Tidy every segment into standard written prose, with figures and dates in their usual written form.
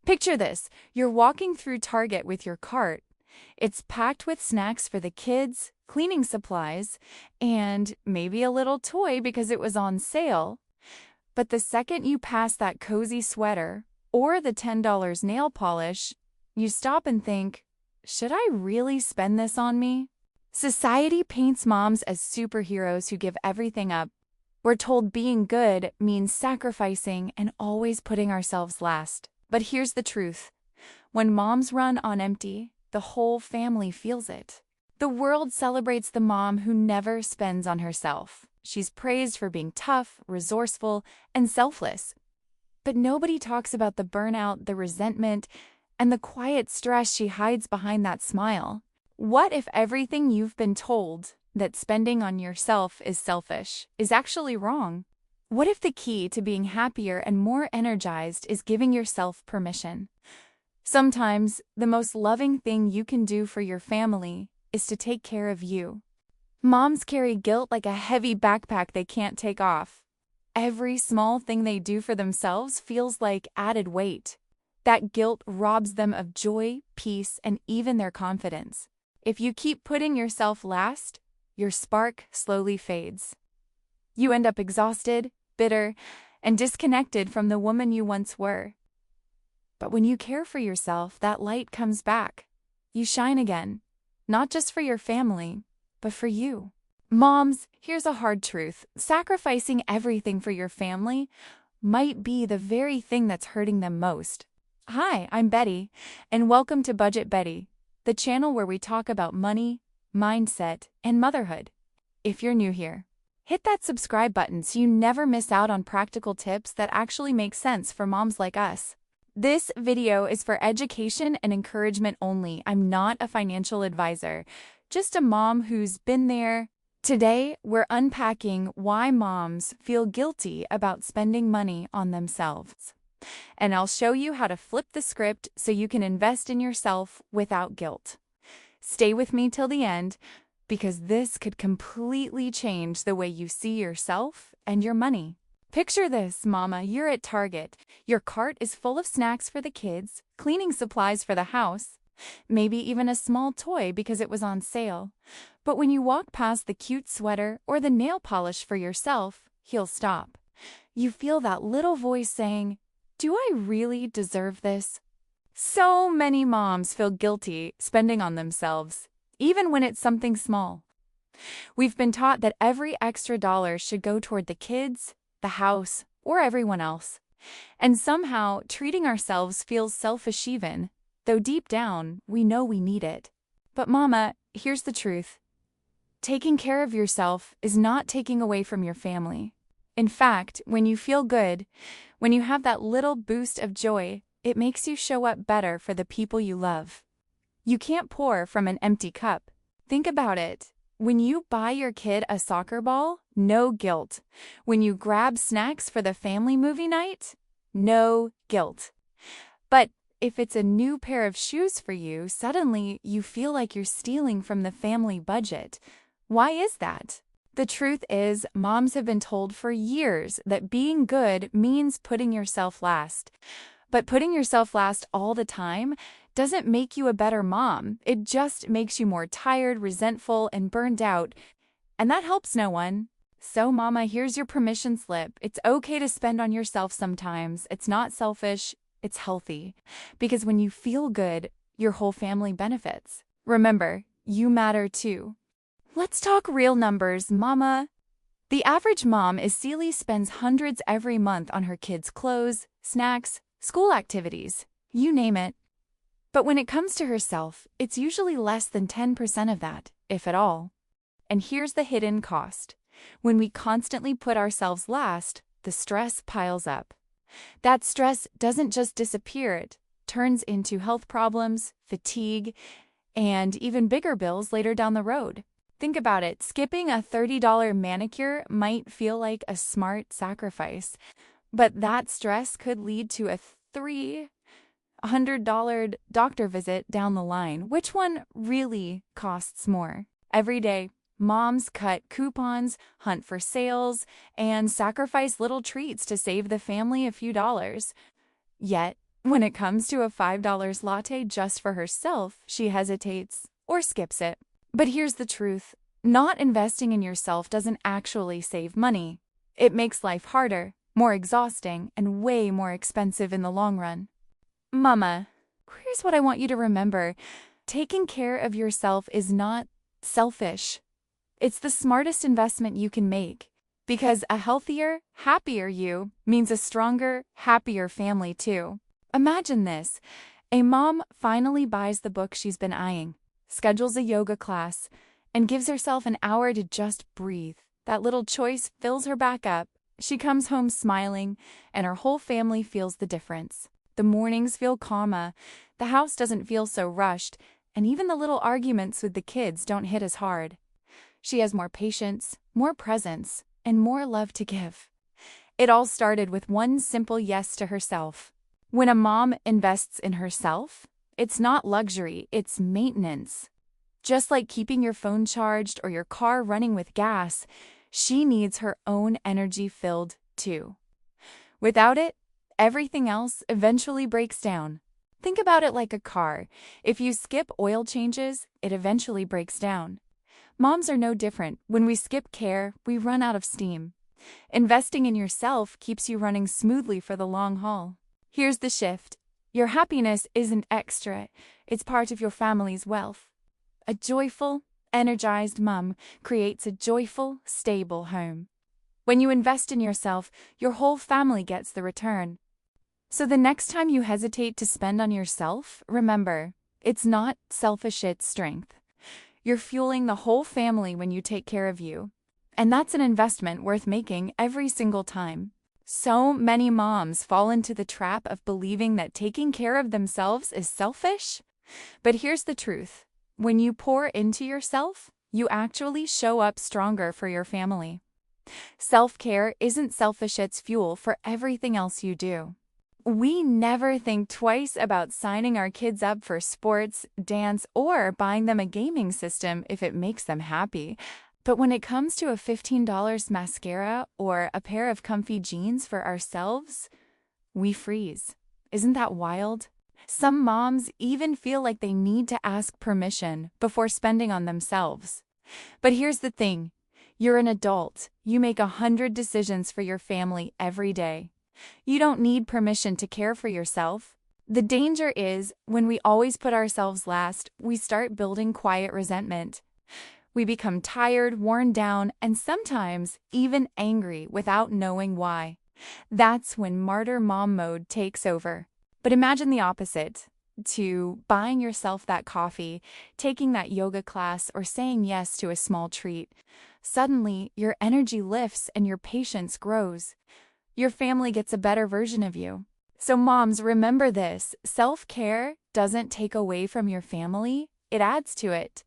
Picture this. You're walking through Target with your cart. It's packed with snacks for the kids, cleaning supplies, and maybe a little toy because it was on sale. But the second you pass that cozy sweater or the $10 nail polish, you stop and think, should I really spend this on me? Society paints moms as superheroes who give everything up. We're told being good means sacrificing and always putting ourselves last. But here's the truth. When moms run on empty, the whole family feels it. The world celebrates the mom who never spends on herself. She's praised for being tough, resourceful, and selfless. But nobody talks about the burnout, the resentment, and the quiet stress she hides behind that smile. What if everything you've been told, that spending on yourself is selfish, is actually wrong? What if the key to being happier and more energized is giving yourself permission? Sometimes, the most loving thing you can do for your family is to take care of you. Moms carry guilt like a heavy backpack they can't take off. Every small thing they do for themselves feels like added weight. That guilt robs them of joy, peace, and even their confidence. If you keep putting yourself last, your spark slowly fades. You end up exhausted, bitter, and disconnected from the woman you once were. But when you care for yourself, that light comes back. You shine again, not just for your family, but for you. Moms, here's a hard truth. Sacrificing everything for your family might be the very thing that's hurting them most. Hi, I'm Betty, and welcome to Budget Betty, the channel where we talk about money, mindset, and motherhood. If you're new here, hit that subscribe button so you never miss out on practical tips that actually make sense for moms like us. This video is for education and encouragement only. I'm not a financial advisor, just a mom who's been there. Today, we're unpacking why moms feel guilty about spending money on themselves. And I'll show you how to flip the script so you can invest in yourself without guilt. Stay with me till the end, because this could completely change the way you see yourself and your money. Picture this, Mama, you're at Target. Your cart is full of snacks for the kids, cleaning supplies for the house, maybe even a small toy because it was on sale. But when you walk past the cute sweater or the nail polish for yourself, you'll stop. You feel that little voice saying, "Do I really deserve this?" So many moms feel guilty spending on themselves, even when it's something small. We've been taught that every extra dollar should go toward the kids, the house, or everyone else. And somehow, treating ourselves feels selfish even, though deep down, we know we need it. But Mama, here's the truth. Taking care of yourself is not taking away from your family. In fact, when you feel good, when you have that little boost of joy, it makes you show up better for the people you love. You can't pour from an empty cup. Think about it. When you buy your kid a soccer ball, no guilt. When you grab snacks for the family movie night, no guilt. But if it's a new pair of shoes for you, suddenly you feel like you're stealing from the family budget. Why is that? The truth is, moms have been told for years that being good means putting yourself last. But putting yourself last all the time doesn't make you a better mom. It just makes you more tired, resentful, and burned out. And that helps no one. So, Mama, here's your permission slip. It's okay to spend on yourself sometimes. It's not selfish. It's healthy. Because when you feel good, your whole family benefits. Remember, you matter too. Let's talk real numbers, Mama. The average mom is Sealy spends hundreds every month on her kids' clothes, snacks, school activities, you name it. But when it comes to herself, it's usually less than 10% of that, if at all. And here's the hidden cost. When we constantly put ourselves last, the stress piles up. That stress doesn't just disappear, it turns into health problems, fatigue, and even bigger bills later down the road. Think about it. Skipping a $30 manicure might feel like a smart sacrifice, but that stress could lead to a $300 doctor visit down the line. Which one really costs more? Every day, moms cut coupons, hunt for sales, and sacrifice little treats to save the family a few dollars. Yet, When it comes to a $5 latte just for herself, she hesitates or skips it. But here's the truth. Not investing in yourself doesn't actually save money. It makes life harder, more exhausting, and way more expensive in the long run. Mama, here's what I want you to remember. Taking care of yourself is not selfish. It's the smartest investment you can make. Because a healthier, happier you means a stronger, happier family too. Imagine this. A mom finally buys the book she's been eyeing, schedules a yoga class, and gives herself an hour to just breathe. That little choice fills her back up. She comes home smiling, and her whole family feels the difference. The mornings feel calmer, the house doesn't feel so rushed, and even the little arguments with the kids don't hit as hard. She has more patience, more presence, and more love to give. It all started with one simple yes to herself. When a mom invests in herself, it's not luxury, it's maintenance. Just like keeping your phone charged or your car running with gas, she needs her own energy filled too. Without it, everything else eventually breaks down. Think about it like a car. If you skip oil changes, it eventually breaks down. Moms are no different. When we skip care, we run out of steam. Investing in yourself keeps you running smoothly for the long haul. Here's the shift. Your happiness isn't extra, it's part of your family's wealth. A joyful, energized mom creates a joyful, stable home. When you invest in yourself, your whole family gets the return. So the next time you hesitate to spend on yourself, remember, it's not selfish, it's strength. You're fueling the whole family when you take care of you. And that's an investment worth making every single time. So many moms fall into the trap of believing that taking care of themselves is selfish. But here's the truth. When you pour into yourself, you actually show up stronger for your family. Self-care isn't selfish, it's fuel for everything else you do. We never think twice about signing our kids up for sports, dance, or buying them a gaming system if it makes them happy. But when it comes to a $15 mascara or a pair of comfy jeans for ourselves, we freeze. Isn't that wild? Some moms even feel like they need to ask permission before spending on themselves. But here's the thing. You're an adult. You make 100 decisions for your family every day. You don't need permission to care for yourself. The danger is, when we always put ourselves last, we start building quiet resentment. We become tired, worn down, and sometimes even angry without knowing why. That's when martyr mom mode takes over. But imagine the opposite. To buying yourself that coffee, taking that yoga class, or saying yes to a small treat. Suddenly, your energy lifts and your patience grows. Your family gets a better version of you. So moms, remember this. Self-care doesn't take away from your family, it adds to it.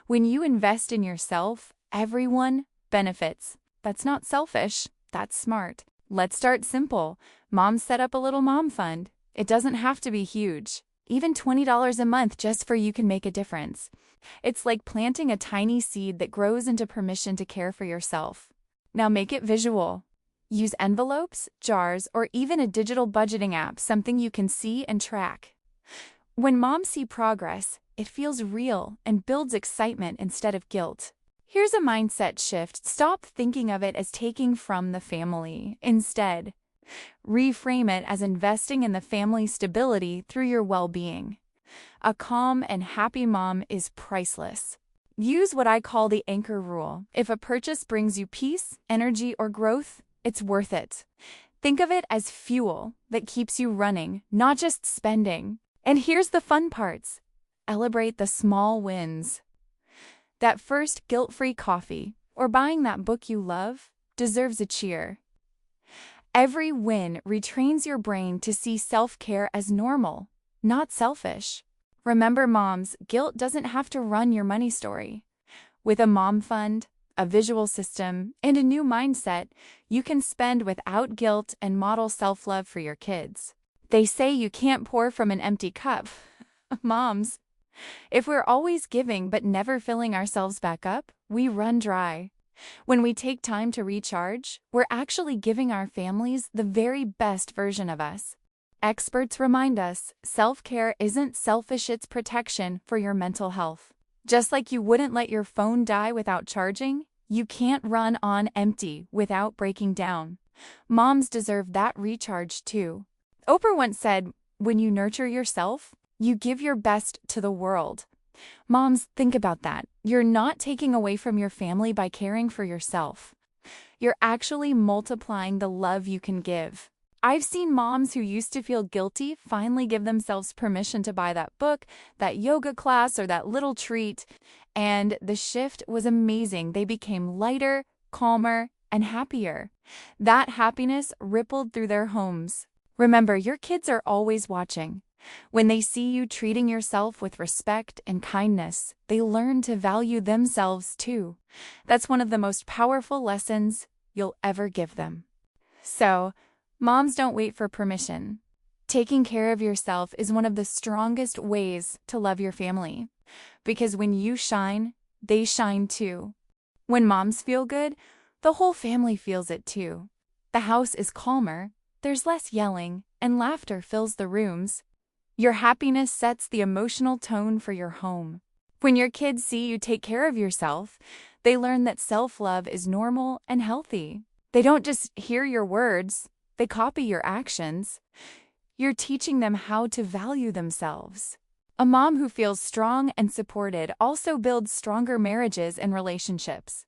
When you invest in yourself, everyone benefits. That's not selfish, that's smart. Let's start simple. Moms set up a little mom fund. It doesn't have to be huge. Even $20 a month just for you can make a difference. It's like planting a tiny seed that grows into permission to care for yourself. Now make it visual. Use envelopes, jars, or even a digital budgeting app, something you can see and track. When moms see progress, it feels real and builds excitement instead of guilt. Here's a mindset shift. Stop thinking of it as taking from the family. Instead, reframe it as investing in the family's stability through your well-being. A calm and happy mom is priceless. Use what I call the anchor rule. If a purchase brings you peace, energy, or growth, it's worth it. Think of it as fuel that keeps you running, not just spending. And here's the fun parts. Celebrate the small wins. That first guilt-free coffee or buying that book you love deserves a cheer. Every win retrains your brain to see self-care as normal, not selfish. Remember, moms, guilt doesn't have to run your money story. With a mom fund, a visual system, and a new mindset, you can spend without guilt and model self-love for your kids. They say you can't pour from an empty cup. Moms, if we're always giving but never filling ourselves back up, we run dry. When we take time to recharge, we're actually giving our families the very best version of us. Experts remind us self-care isn't selfish, it's protection for your mental health. Just like you wouldn't let your phone die without charging, you can't run on empty without breaking down. Moms deserve that recharge too. Oprah once said, "When you nurture yourself, you give your best to the world." Moms, think about that. You're not taking away from your family by caring for yourself. You're actually multiplying the love you can give. I've seen moms who used to feel guilty finally give themselves permission to buy that book, that yoga class, or that little treat, and the shift was amazing. They became lighter, calmer, and happier. That happiness rippled through their homes. Remember, your kids are always watching. When they see you treating yourself with respect and kindness, they learn to value themselves too. That's one of the most powerful lessons you'll ever give them. So, moms, don't wait for permission. Taking care of yourself is one of the strongest ways to love your family. Because when you shine, they shine too. When moms feel good, the whole family feels it too. The house is calmer, there's less yelling, and laughter fills the rooms. Your happiness sets the emotional tone for your home. When your kids see you take care of yourself, they learn that self-love is normal and healthy. They don't just hear your words, they copy your actions. You're teaching them how to value themselves. A mom who feels strong and supported also builds stronger marriages and relationships.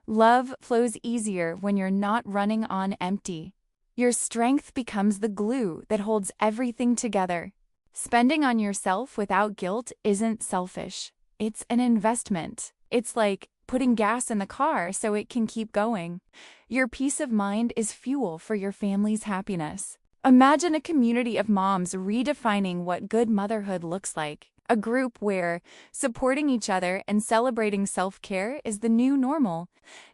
Love flows easier when you're not running on empty. Your strength becomes the glue that holds everything together. Spending on yourself without guilt isn't selfish. It's an investment. It's like putting gas in the car so it can keep going. Your peace of mind is fuel for your family's happiness. Imagine a community of moms redefining what good motherhood looks like. A group where supporting each other and celebrating self-care is the new normal.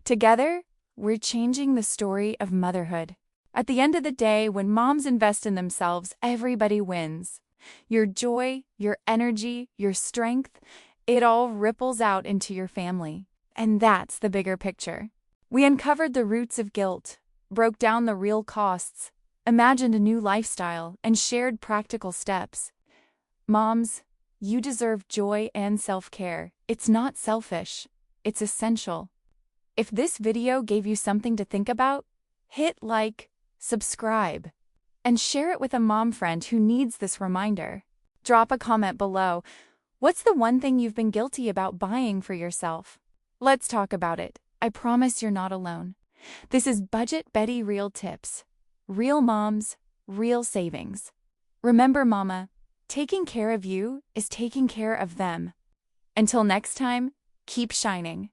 Together, we're changing the story of motherhood. At the end of the day, when moms invest in themselves, everybody wins. Your joy, your energy, your strength, it all ripples out into your family. And that's the bigger picture. We uncovered the roots of guilt, broke down the real costs, imagined a new lifestyle, and shared practical steps. Moms, you deserve joy and self-care. It's not selfish. It's essential. If this video gave you something to think about, hit like, subscribe, and share it with a mom friend who needs this reminder. Drop a comment below. What's the one thing you've been guilty about buying for yourself? Let's talk about it. I promise you're not alone. This is Budget Betty Real Tips. Real moms, real savings. Remember, mama, taking care of you is taking care of them. Until next time, keep shining.